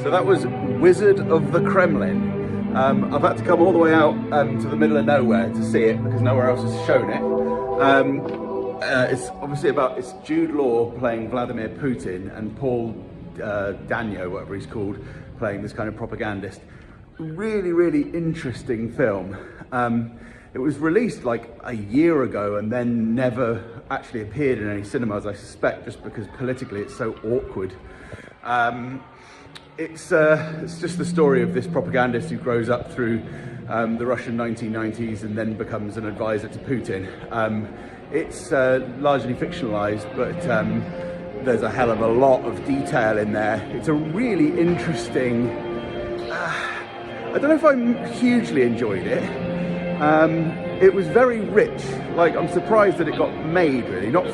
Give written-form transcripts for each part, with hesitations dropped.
So that was Wizard of the Kremlin. I've had to come all the way out to the middle of nowhere to see it because nowhere else has shown it. It's obviously it's Jude Law playing Vladimir Putin and Paul Dano, whatever he's called, playing this kind of propagandist. Really, really interesting film. It was released like a year ago and then never actually appeared in any cinemas, I suspect, just because politically it's so awkward. It's just the story of this propagandist who grows up through the Russian 1990s and then becomes an advisor to Putin. It's largely fictionalized, but there's a hell of a lot of detail in there. It's a really interesting... I don't know if I hugely enjoyed it. It was very rich. Like, I'm surprised that it got made, really. Not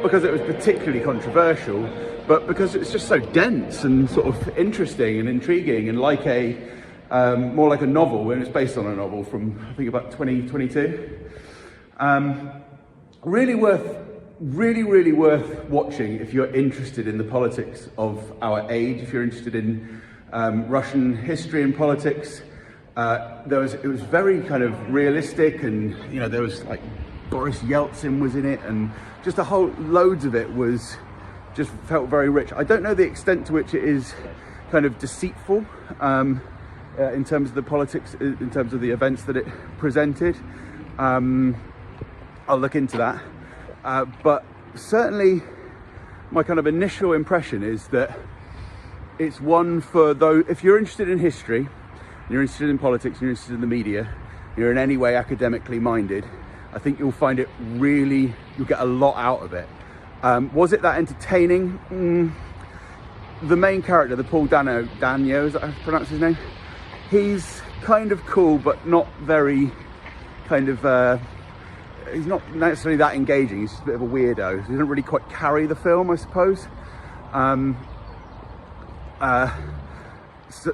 because it was particularly controversial, but because it's just so dense and sort of interesting and intriguing, and like more like a novel, when it's based on a novel from, I think, about 2022. Really worth watching if you're interested in the politics of our age, if you're interested in Russian history and politics. It was very kind of realistic, and there was like Boris Yeltsin was in it, and just loads of it was just felt very rich. I don't know the extent to which it is kind of deceitful in terms of the politics, in terms of the events that it presented. I'll look into that, but certainly my kind of initial impression is that it's one for those, if you're interested in history, you're interested in politics, you're interested in the media, you're in any way academically minded, I think you'll find it really, you'll get a lot out of it. Was it that entertaining? The main character, the Paul Dano, is that how I pronounce his name? He's kind of cool, but not very kind of, he's not necessarily that engaging. He's just a bit of a weirdo. He doesn't really quite carry the film, I suppose.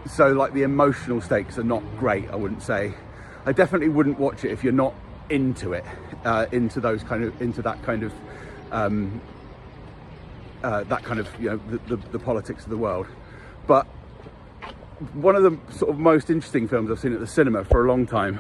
So like the emotional stakes are not great, I wouldn't say. I definitely wouldn't watch it if you're not into it, into that kind of the politics of the world. But one of the sort of most interesting films I've seen at the cinema for a long time